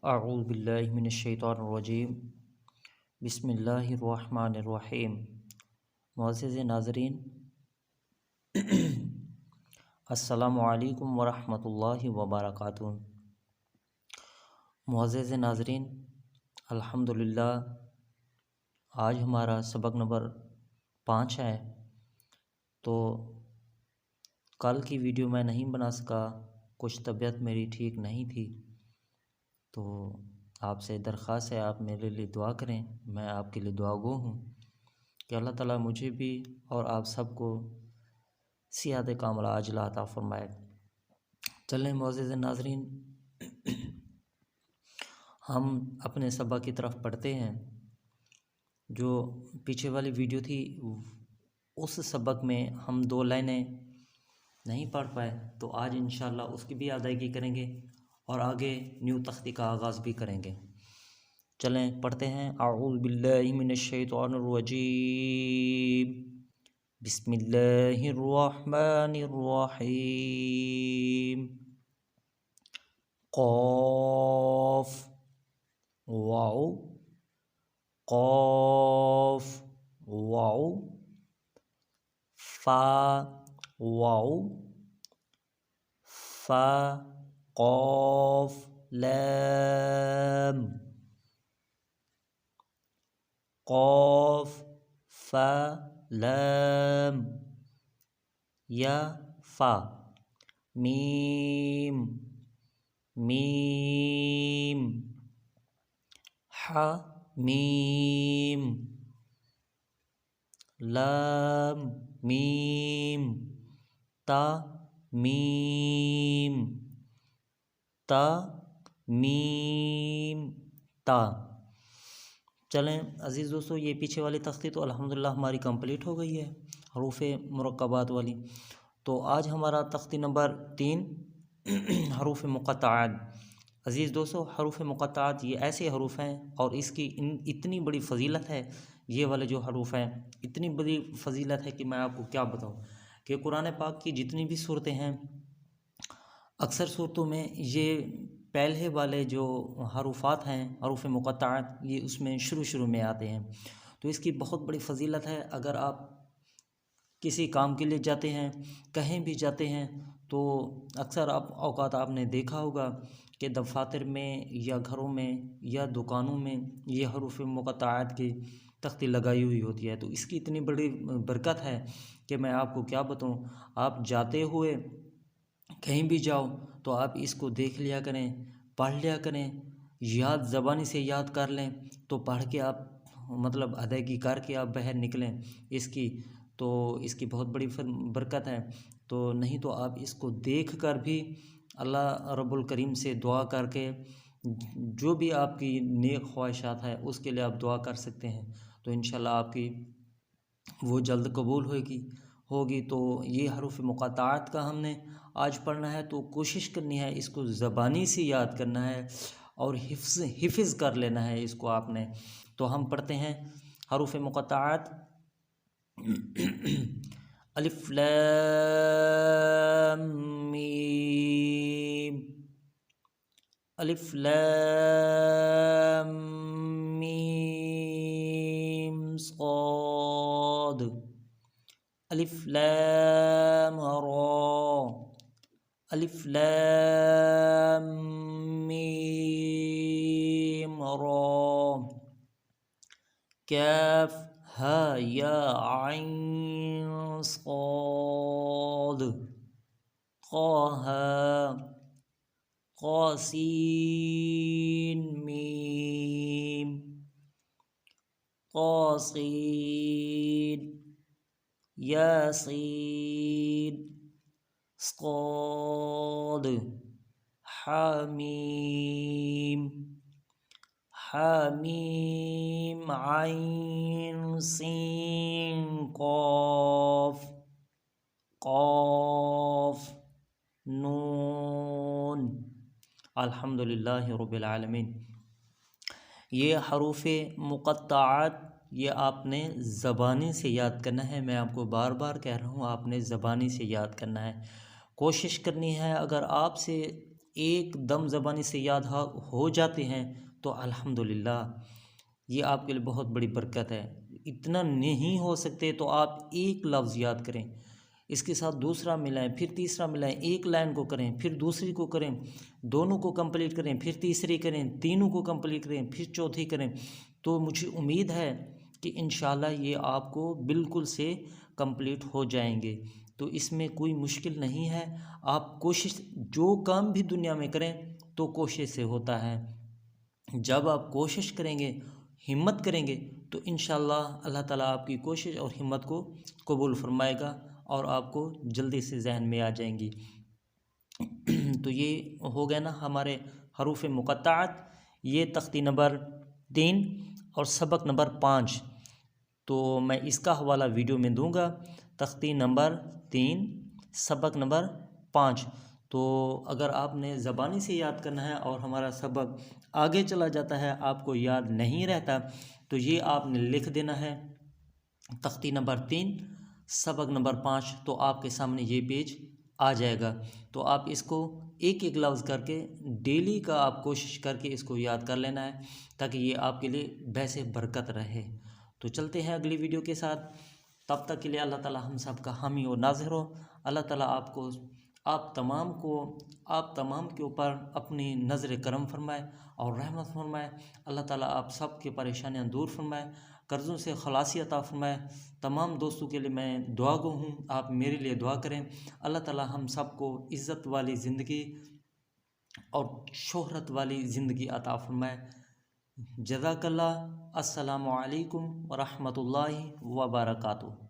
अऊज़ु बिल्लाहि मिनश्शैतानिर्रजीम बिस्मिल्लाहिर्रहमानिर्रहीम। मुअज़्ज़िज़ नाज़रीन, अस्सलामु अलैकुम वरहमतुल्लाहि वबरकातुहू। मुअज़्ज़िज़ नाज़रीन, अल्हम्दुलिल्लाह आज हमारा सबक नंबर 5 है। तो कल की वीडियो मैं नहीं बना सका, कुछ तबीयत मेरी ठीक नहीं थी। तो आपसे दरख्वास्त है आप मेरे लिए दुआ करें। मैं आपके लिए दुआगो हूँ कि अल्लाह ताला मुझे भी और आप सबको सियादत कामिला अजला अता फरमाए। चलें मुअज़्ज़िज़ नाज़रीन, हम अपने सबक की तरफ पढ़ते हैं। जो पीछे वाली वीडियो थी उस सबक में हम 2 लाइनें नहीं पढ़ पाए, तो आज इंशाअल्लाह उसकी भी अदायगी करेंगे और आगे न्यू तख्ती का आगाज़ भी करेंगे। चलें पढ़ते हैं। अऊज़ु बिल्लाहि मिनश्शैतानिर्रजीम बिस्मिल्लाहिर्रहमानिर्रहीम। क़ाफ़ वाओ क़ाफ़ वाओ फ़ा वाओ फ़ा क़ाफ़ लाम क़ाफ़ फ़ा लाम या फ़ा मीम मीम हा मीम लाम मीम ता मीम ता मीम ता। चलें अज़ीज़ दोस्तों, ये पीछे वाली तख्ती तो अल्हम्दुलिल्लाह हमारी कंप्लीट हो गई है, हरूफ़े मुरक्कबात वाली। तो आज हमारा तख्ती नंबर 3 हरूफ़ मुक़त्तआत। अज़ीज़ दोस्तों, हरूफ़ मुक़त्तआत ये ऐसे हरूफ़ हैं और इसकी इतनी बड़ी फ़जीलत है। ये वाले जो हरूफ़ हैं इतनी बड़ी फ़जीलत है कि मैं आपको क्या बताऊँ कि कुरान पाक की जितनी भी सूरतें हैं, अक्सर सूरतों में ये पहले वाले जो हरूफ़ात हैं हरूफ़ मुक़त्तआत, ये उसमें शुरू में आते हैं। तो इसकी बहुत बड़ी फ़जीलत है। अगर आप किसी काम के लिए जाते हैं, कहीं भी जाते हैं, तो अक्सर आप औकात आपने देखा होगा कि दफ़ातर में या घरों में या दुकानों में ये हरूफ़ मुक़त्तआत की तख्ती लगाई हुई होती है। तो इसकी इतनी बड़ी बरकत है कि मैं आपको क्या बताऊँ। आप जाते हुए कहीं भी जाओ तो आप इसको देख लिया करें, पढ़ लिया करें, याद ज़बानी से याद कर लें, तो पढ़ के आप मतलब अदायगी करके आप बाहर निकलें इसकी। तो इसकी बहुत बड़ी बरकत है। तो नहीं तो आप इसको देख कर भी अल्लाह रब्बुल करीम से दुआ करके जो भी आपकी नेक ख्वाहिशात है उसके लिए आप दुआ कर सकते हैं। तो इंशाल्लाह आपकी वो जल्द कबूल होगी। तो ये हरूफ़ मुक़त्तआत का हमने आज पढ़ना है। तो कोशिश करनी है इसको ज़बानी से याद करना है और हिफ़्ज़ कर लेना है इसको आपने। तो हम पढ़ते हैं हरूफ़ मुक़त्तआत। अलिफ लाम मीम अलिफ लाम मीम साद अलिफ लाम रा अलिफ लाम मीम रा काफ हा या आइन साद क़ाहा क़ासीन मीम क़ासीद यासीन स्क़ाद हामीम हामीम आइन सीन क़ाफ़ क़ाफ़ नून। अल्हम्दुलिल्लाहि रब्बिल आलमीन। ये हरूफ़ मुक़त्तआत ये आपने ज़बानी से याद करना है। मैं आपको बार बार कह रहा हूँ, आपने ज़बानी से याद करना है। कोशिश करनी है अगर आपसे एकदम ज़बानी से याद हो जाते हैं तो अल्हम्दुलिल्लाह, ये आपके लिए बहुत बड़ी बरकत है। इतना नहीं हो सकते तो आप एक लफ्ज़ याद करें, इसके साथ दूसरा मिलाएं, फिर तीसरा मिलाएं, एक लाइन को करें, फिर दूसरी को करें, दोनों को कंप्लीट करें, फिर तीसरी करें, तीनों को कंप्लीट करें, फिर चौथी करें। तो मुझे उम्मीद है कि इंशाल्लाह ये आपको बिल्कुल से कंप्लीट हो जाएंगे। तो इसमें कोई मुश्किल नहीं है। आप कोशिश, जो काम भी दुनिया में करें तो कोशिश से होता है। जब आप कोशिश करेंगे, हिम्मत करेंगे, तो इंशाल्लाह अल्लाह ताला आपकी कोशिश और हिम्मत को कबूल फरमाएगा और आपको जल्दी से जहन में आ जाएंगी। तो ये हो गया ना हमारे हरूफ मुक़त्तआत, ये तख्ती नंबर 3 और सबक नंबर 5। तो मैं इसका हवाला वीडियो में दूंगा, तख्ती नंबर 3 सबक नंबर 5। तो अगर आपने ज़बानी से याद करना है और हमारा सबक आगे चला जाता है, आपको याद नहीं रहता, तो ये आपने लिख देना है तख्ती नंबर 3 सबक नंबर 5। तो आपके सामने ये पेज आ जाएगा। तो आप इसको एक एक लफ्ज़ करके डेली का आप कोशिश करके इसको याद कर लेना है, ताकि ये आपके लिए वैसे बरकत रहे। तो चलते हैं अगली वीडियो के साथ। तब तक के लिए अल्लाह ताला हम सब का हामी और नाज़िर हो। अल्लाह ताला आपको, आप तमाम के ऊपर अपनी नज़र करम फरमाए और रहमत फरमाए। अल्लाह ताला आप सब की परेशानियां दूर फरमाए, कर्ज़ों से खलासी अता फरमाए। तमाम दोस्तों के लिए मैं दुआ गो हूँ, आप मेरे लिए दुआ करें। अल्लाह ताला हम सब को इज़्ज़त वाली ज़िंदगी और शोहरत वाली ज़िंदगी अता फरमाए। जज़ाकल्लाह। अस्सलामु अलैकुम व रहमतुल्लाहि व बरकातुहू।